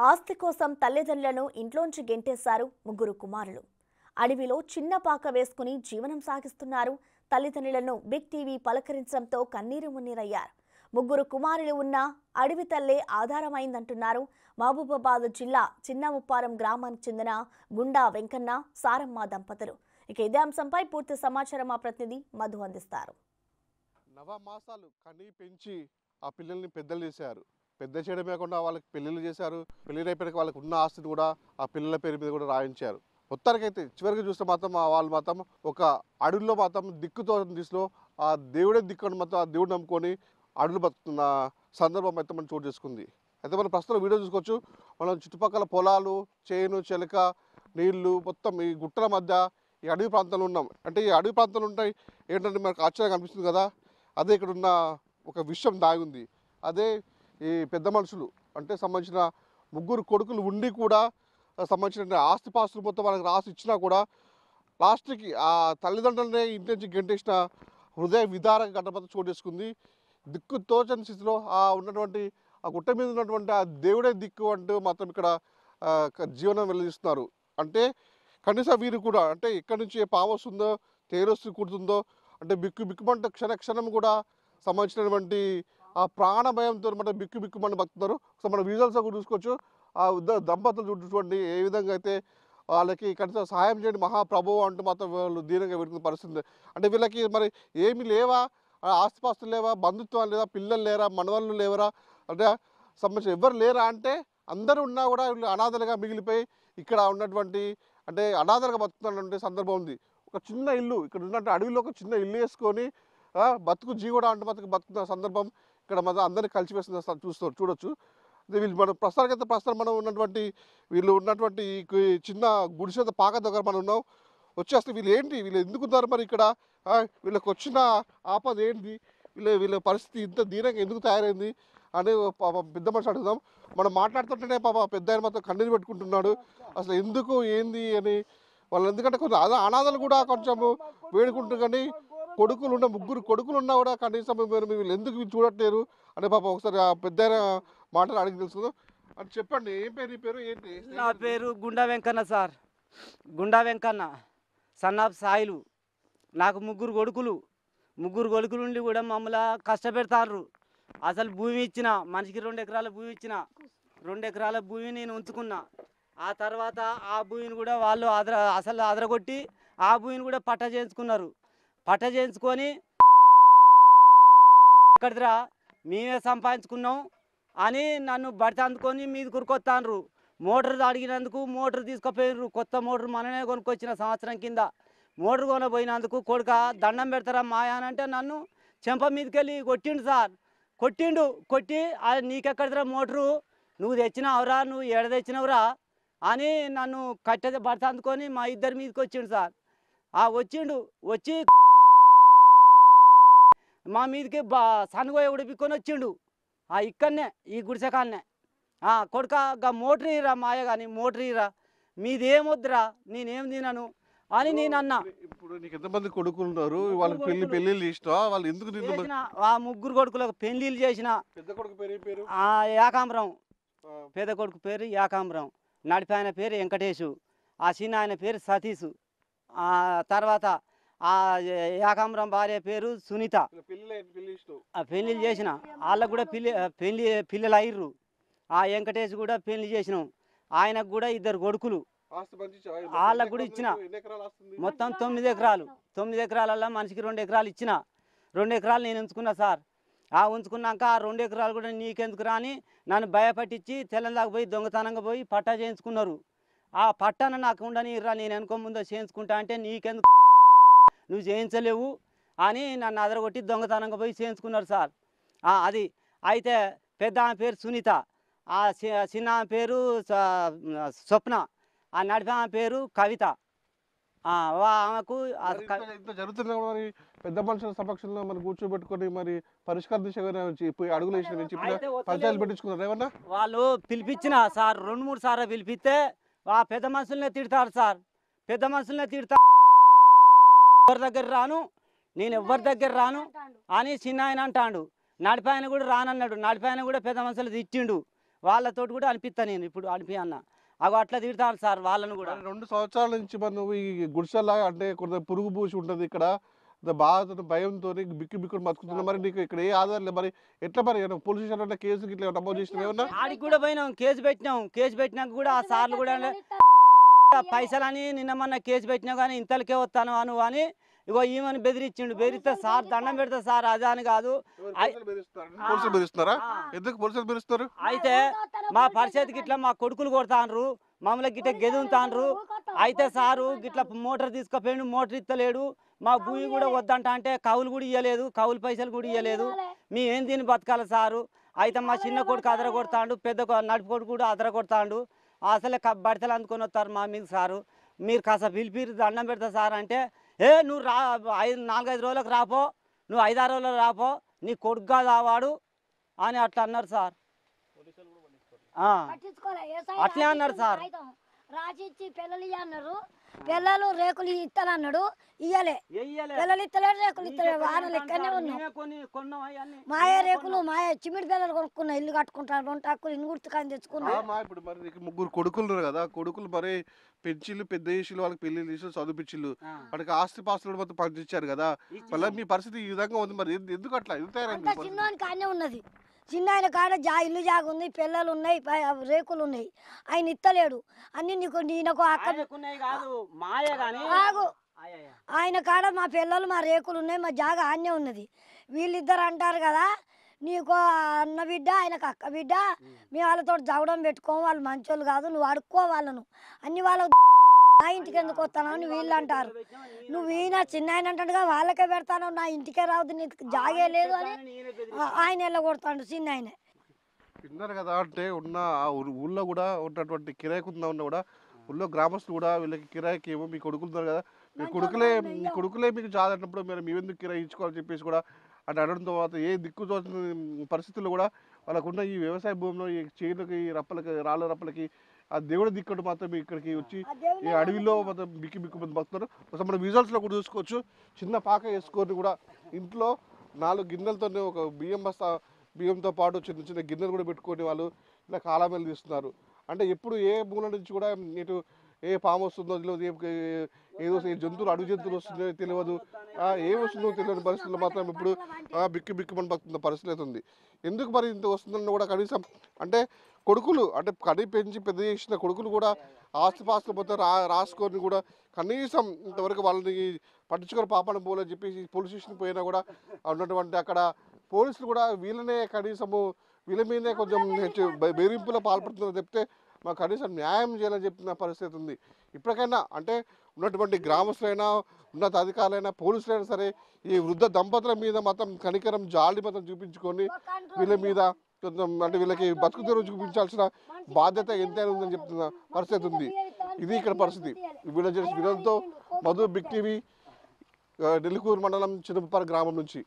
ఆస్తి కోసం తల్లిదండ్రులను ఇంట్లోంచి గెంటేశారు ముగ్గురు కుమారులు. అడవిలో చిన్న పాక వేసుకుని జీవనం సాగిస్తున్నారు. తల్లిదండ్రులను బిగ్ టీవీ పలకరించడంతో కన్నీరు మున్నీరయ్యారు. ముగ్గురు కుమారులు ఉన్న అడవి తల్లే ఆధారమైందంటున్నారు మహబూబాబాద్ జిల్లా చిన్నముప్పారం గ్రామానికి చెందిన గుండా వెంకన్న సారమ్మ దంపతులు. ఇక ఇదే అంశంపై పూర్తి సమాచారం మా ప్రతినిధి మధు అందిస్తారు. నవమాసాలు కని పెంచి ఆ పిల్లల్ని పెద్దలు చేశారు. పెద్ద చేయడమే కాకుండా వాళ్ళకి పెళ్ళిళ్ళు చేశారు. పెళ్ళిళ్ళు అయిపోయాక వాళ్ళకి ఉన్న ఆస్తిని కూడా ఆ పిల్లల పేరు మీద కూడా రాయించారు. మొత్తానికైతే చివరికి చూస్తే మాత్రం వాళ్ళు మాత్రం ఒక అడవిలో మాత్రం దిక్కుతో దిశలో ఆ దేవుడే దిక్కుని మాత్రం ఆ దేవుడు నమ్ముకొని అడవులు బతుకుతున్న సందర్భం అయితే మనం చోటు చేసుకుంది. అయితే మనం ప్రస్తుతం వీడియో చూసుకోవచ్చు. మనం చుట్టుపక్కల పొలాలు, చేను, చెలక, నీళ్లు మొత్తం ఈ గుట్టల మధ్య ఈ అడవి ప్రాంతంలో ఉన్నాం. అంటే ఈ అడవి ప్రాంతంలో ఉంటాయి ఏంటంటే మనకు ఆశ్చర్యంగా అనిపిస్తుంది కదా. అదే ఇక్కడ ఉన్న ఒక విషయం దాగి ఉంది. అదే ఈ పెద్ద మనుషులు అంటే సంబంధించిన ముగ్గురు కొడుకులు ఉండి కూడా సంబంధించిన ఆస్తిపాస్తులు మొత్తం వాళ్ళకి రాసి ఇచ్చినా కూడా లాస్ట్కి ఆ తల్లిదండ్రులనే ఇంటి నుంచి గెంటేసిన హృదయ విదారక ఘటన చోటు చేసుకుంది. దిక్కు తోచని స్థితిలో ఉన్నటువంటి ఆ గుట్ట మీద ఉన్నటువంటి ఆ దేవుడే దిక్కు అంటూ మాత్రం ఇక్కడ జీవనం వెల్లడిస్తున్నారు. అంటే కనీసం వీరు కూడా అంటే ఎక్కడి నుంచి ఏ పాము వస్తుందో తేరొస్తూ కుడుతుందో అంటే బిక్కుమంటే క్షణం కూడా సంబంధించినటువంటి ఆ ప్రాణ భయంతో మన బిక్కుమని బతుకుతున్నారు. సో మన విజువల్స్ కూడా చూసుకోవచ్చు. ఆ దంపతులు చూడండి ఏ విధంగా అయితే వాళ్ళకి కనీసం సహాయం చేయండి మహాప్రభువు అంటూ మాత్రం వాళ్ళు దీనంగా పెడుతున్న పరిస్థితి. అంటే వీళ్ళకి మరి ఏమి లేవా, ఆస్తిపాస్తులు లేవా, బంధుత్వాలు లేదా, పిల్లలు లేరా, మనవాళ్ళు లేవరా అంటే సంబంధించిన ఎవరు లేరా అంటే అందరూ ఉన్నా కూడా వీళ్ళు అనాథలుగా మిగిలిపోయి ఇక్కడ ఉన్నటువంటి అంటే అనాథలుగా బతుకుతున్నటువంటి సందర్భం ఉంది. ఒక చిన్న ఇల్లు ఇక్కడ ఉన్నట్టు అడవిలో ఒక చిన్న ఇల్లు వేసుకొని బతుకు జీవడా అంటే బతుకుతున్న సందర్భం ఇక్కడ మన అందరినీ కలిసివేస్తున్న చూడొచ్చు. వీళ్ళు మనం ప్రస్తుతం మనం ఉన్నటువంటి వీళ్ళు ఉన్నటువంటి చిన్న గుడిసె పాక దగ్గర మనం ఉన్నాం. వచ్చేస్తే వీళ్ళు ఎందుకున్నారు మరి ఇక్కడ, వీళ్ళకి వచ్చిన ఆపద ఏంటి, వీళ్ళ పరిస్థితి ఇంత దీనంగా ఎందుకు తయారైంది అని పెద్ద మనిషి అడుగుదాం. మనం మాట్లాడుతుంటేనే పెద్ద ఆయన మాత్రం కన్నీరు పెట్టుకుంటున్నాడు. అసలు ఎందుకు ఏంది అని వాళ్ళు ఎందుకంటే కొంచెం అనాథలు కూడా కొంచెము వేడుకుంటారు. కానీ ముగ్గురు కొడుకులు ఉన్నా కూడా కనీసం వీళ్ళు ఎందుకు చూడట్లేరు అని ఒకసారి ఆ పెద్ద మాటలు అడిగి తెలుసు అని చెప్పండి. ఏం పేరు, ఈ పేరు ఏంటి? నా పేరు గుండా వెంకన్న సార్. గుండా వెంకన్న సన్నాఫ్ సాయిలు. నాకు ముగ్గురు కొడుకులు ఉండి కూడా మమ్మల్ని కష్టపెడతారు. అసలు భూమి ఇచ్చిన మనిషికి 2 ఎకరాల భూమి ఇచ్చిన 2 ఎకరాల భూమి నేను ఉంచుకున్నా. ఆ తర్వాత ఆ భూమిని కూడా వాళ్ళు అదరగొట్టి ఆ భూమిని కూడా పట్ట చేయించుకొని ఎక్కడిదిరా మేమే సంపాదించుకున్నాం అని నన్ను బడిత అందుకొని మీది కురుకొత్తాన్రు. మోటార్ అడిగినందుకు మోటార్ తీసుకుపోయినరు. కొత్త మోటార్ మననే కొనుక్కొచ్చిన సంవత్సరం కింద. మోటార్ కొనబోయినందుకు కొడుక దండం పెడతారా మాయా అని అంటే నన్ను చెంప మీదకి వెళ్ళి కొట్టిండు సార్. కొట్టి అది నీకెక్కడిదిరా మోటరు, నువ్వు తెచ్చినావురా, నువ్వు ఏడ తెచ్చినవురా అని నన్ను బడిత అందుకొని మా ఇద్దరి మీదకి వచ్చిండు సార్. వచ్చి మా మీదకి సనుగోయ ఉడిపిక్కొని వచ్చిండు. ఇక్కడనే ఈ గుడిసెకాలనే కొడుక మోటర్ ఇరా మాయ కానీ మోటర్ ఇరా, మీది ఏమొద్దురా, నేనేం తినను అని నేను అన్నా. ఇప్పుడు నీకు ఎంతమంది కొడుకులు ఉన్నారు? వాళ్ళకి పెళ్ళిళ్ళు ఇష్టం, వాళ్ళు ఎందుకు ఆ ముగ్గురు కొడుకులకు పెళ్ళిళ్ళు చేసిన. పెద్ద కొడుకు పేరు యాకాంబరం. పెద్ద కొడుకు పేరు యాకాంబరం, నడిపి ఆయన పేరు వెంకటేశు, ఆ చిన్న ఆయన పేరు సతీషు. తర్వాత ఆ యాకాంబరం భార్య పేరు సునీత. పెళ్ళిళ్ళు చేసిన వాళ్ళకు కూడా పిల్లలు అయ్యారు. ఆ వెంకటేష్ కూడా పెళ్లి చేసినాం. ఆయనకు కూడా 2 కొడుకులు, వాళ్ళకు కూడా ఇచ్చిన. మొత్తం 9 ఎకరాలు. 9 ఎకరాలల్లో మనిషికి 2 ఎకరాలు ఇచ్చిన. 2 ఎకరాలు నేను ఉంచుకున్నా సార్. ఉంచుకున్నాక ఆ 2 ఎకరాలు కూడా నీకెందుకు రాని నన్ను భయపట్టించి తెల్లందాకా పోయి దొంగతనంగా పోయి పట్టా చేయించుకున్నారు. ఆ పట్టాను నాకు ఉండని రా, నేను వెనుక ముందో చేయించుకుంటా అంటే నీకెందుకు, నువ్వు చేయించలేవు అని నన్ను అదరగొట్టి దొంగతనంగా పోయి చేయించుకున్నారు సార్. అది అయితే పెద్ద ఆమె పేరు సునీత, ఆ చిన్న ఆమె పేరు స్వప్న, ఆ నడిపి ఆమె పేరు కవిత. ఆమెకు జరుగుతున్నా మరి పెద్ద మనుషుల సమక్షంలో మరి కూర్చోబెట్టుకొని మరి పరిష్కార దిశగా అడుగులు పంచాయతీలు పెట్టించుకున్నారు ఏమన్నా? వాళ్ళు పిలిపించిన సార్ 2-3 సార్లు పిలిపిస్తే ఆ పెద్ద మనుషులనే తిడతారు సార్. పెద్ద మనుషులనే తిడతారు. ఎవరి దగ్గర రాను, నేను ఎవరి దగ్గర రాను అని చిన్న ఆయన అంటాడు. నడిపాయన కూడా రానన్నాడు. నడిపాయన కూడా పెద్ద మనుషులు తిట్టిండు. వాళ్ళతోటి కూడా అనిపిస్తా నేను ఇప్పుడు అనిపి అన్న అగో అట్లా తిడతాను సార్ వాళ్ళను కూడా. 2 సంవత్సరాల నుంచి మరి నువ్వు ఈ గుడిసెలాగా అంటే కొంత పురుగు పూసి ఉంటుంది ఇక్కడ బాధతో భయంతో బిక్కు బిక్కుని బతుకుతున్నా. మరి నీకు ఇక్కడ ఏ ఆధారం లేదు. మరి ఎట్లా మరి పోలీస్ స్టేషన్ కేసు ఇట్లా నమోదు చేసిన ఏమన్నా? ఆడికి కూడా పోయినాం, కేసు పెట్టినాక కూడా ఆ సార్లు కూడా పైసలని నిన్న మొన్న కేసు పెట్టినా కానీ ఇంతలకే వస్తాను అను అని ఇగో ఈమెను బెదిరించిండు. బెదిరిస్తే సార్ దండం పెడతా సార్ అదే అని కాదు. అయితే మా పరిస్థితికి ఇట్లా మా కొడుకులు కొడతాండ్రు, మమ్మల్ని గిట్ట గెదుతాండ్రు. అయితే సారు గిట్లా మోటార్ తీసుకుపోయిండు, మోటార్ ఇస్తలేడు. మా భూమి కూడా వద్దంట అంటే కౌలు కూడా ఇవ్వలేదు, కౌలు పైసలు కూడా ఇవ్వలేదు. మేము ఏం తిని బతకాలి సారు. అయితే మా చిన్న కొడుకు అదర కొడతాడు, పెద్ద నడుపు కొడుకు కూడా అదర కొడతాడు. అసలే బడతలు అందుకొని వస్తారు మా మీద సారు. మీరు కాస్త పిలిపిరి దండం పెడతా సార్ అంటే నువ్వు 4-5 రోజులకు రాపో, నువ్వు 5-6 రోజులకు రాపో, నీ కొడుకు కాదు వాడు అని అట్లా అన్నారు సార్. అట్లే అన్నారు సార్. రాసిచ్చి పిల్లలు అన్నారు, పిల్లలు రేకులు ఇస్తానన్నాడు, ఇయ్యలే. పిల్లలు ఇస్తలేడు, రేకులు ఇస్తలేడు. వానలు ఇక్కడనే ఉన్నాం. మాయ రేకులు మాయ చిమిడి పిల్లలు కొనుక్కున్నా, ఇల్లు కట్టుకుంటాను 2 టక్కులు ఇన్ని గుర్తుకాని తెచ్చుకున్నా. ఇప్పుడు మరి నీకు 3 కొడుకులు ఉన్నారు కదా, కొడుకులు మరి పెంచిళ్ళు పెద్ద చేసిళ్ళు, వాళ్ళకి పెళ్లి చేసి చదివించిళ్ళు, వాడికి ఆస్తి పాస్తులు మొత్తం పంచిచ్చారు కదా. మళ్ళీ మీ పరిస్థితి ఈ విధంగా ఉంది. మరి ఎందుకు అట్లా చిన్నవానికి ఆయనే ఉన్నది. చిన్న ఆయన కాడ ఇల్లు జాగ ఉంది, పిల్లలు ఉన్నాయి, రేకులు ఉన్నాయి. ఆయన ఇత్తలేడు అన్ని. నీకు ఆగు, ఆయన కాడ మా పిల్లలు మా రేకులు ఉన్నాయి, మా జాగ ఆన్నే ఉన్నది. వీళ్ళిద్దరు అంటారు కదా నీకు అన్న బిడ్డ ఆయనకు అక్క బిడ్డ, మేము వాళ్ళతో జగడం పెట్టుకోము, వాళ్ళు మంచోళ్ళు కాదు, నువ్వు అడుక్కో వాళ్ళను అన్ని. వాళ్ళ నా ఇంటికి ఎందుకు వస్తాను అని వీళ్ళు అంటారు. నువ్వు ఈయన చిన్న ఆయన అంటాడుగా వాళ్ళకే పెడతాను, నా ఇంటికే రావద్దు, నీకు జాగే లేదు అని ఆయన వెళ్ళగొడతాడు చిన్న ఆయన. విన్నారు కదా. అంటే ఉన్న ఊళ్ళో కూడా ఉన్నటువంటి కిరాయికుందా ఉన్నా కూడా ఊళ్ళో గ్రామస్తులు కూడా వీళ్ళకి కిరాయికి ఏమో మీ కొడుకులున్నారు కదా, మీ కొడుకులే మీకు చాలన్నప్పుడు మీరు మేమెందుకు కిరాయి ఇచ్చుకోవాలని చెప్పేసి కూడా అంటే అనడం తర్వాత ఏ దిక్కు తోచిన పరిస్థితుల్లో కూడా వాళ్ళకున్న ఈ వ్యవసాయ భూమిలో ఈ చేనులకి రప్పలకి రాళ్ళ రప్పలకి ఆ దేవుడి దిక్కడు మాత్రం ఇక్కడికి వచ్చి ఈ అడవిలో మొత్తం బిక్కి మంది బతున్నారు. అసలు మనం విజువల్స్లో కూడా చూసుకోవచ్చు. చిన్న పాక వేసుకొని కూడా ఇంట్లో 4 గిన్నెలతోనే ఒక బియ్యంతో పాటు చిన్న చిన్న గిన్నెలు కూడా పెట్టుకొని వాళ్ళు ఇలా కాలమేలు తీస్తున్నారు. అంటే ఎప్పుడు ఏ మూల నుంచి కూడా ఇటు ఏ పాము వస్తుందో తెలియదు, ఏదో జంతువులు అడుగు జంతువులు వస్తుందో తెలియదు, ఏం వస్తుందో తెలియని పరిస్థితుల్లో మాత్రం ఇప్పుడు బిక్కి మన బతుకున్న పరిస్థితి అయితే ఉంది. ఎందుకు మరి ఇంత వస్తుందని కూడా కనీసం అంటే కొడుకులు అంటే కడి పెంచి పెద్ద చేసిన కొడుకులు కూడా ఆస్తిపాస్తులు మొత్తం రాసుకొని కూడా కనీసం ఇంతవరకు వాళ్ళని పట్టించుకొని పాపను పోలని చెప్పేసి పోలీస్ స్టేషన్ పోయినా కూడా ఉన్నటువంటి అక్కడ పోలీసులు కూడా వీళ్ళనే కనీసము వీళ్ళ మీదనే కొంచెం బెదిరింపులో పాల్పడుతున్నారు చెప్తే మాకు కనీసం న్యాయం చేయాలని చెప్పిన పరిస్థితి ఉంది. ఇప్పటికైనా అంటే ఉన్నటువంటి గ్రామస్తులైనా ఉన్నత అధికారులైనా పోలీసులైనా సరే ఈ వృద్ధ దంపతుల మీద మాత్రం కనికరం జాలి మాత్రం చూపించుకొని వీళ్ళ మీద కొంచెం అంటే వీళ్ళకి బతుకు తెరువు చూపించాల్సిన బాధ్యత ఎంతైనా ఉందని చెప్తున్న పరిస్థితి ఉంది. ఇది ఇక్కడ పరిస్థితి. వీళ్ళ వినోద్తో మధు, బిగ్ టీవీ, నెల్లికూరు మండలం చిన్నపల్లి గ్రామం నుంచి.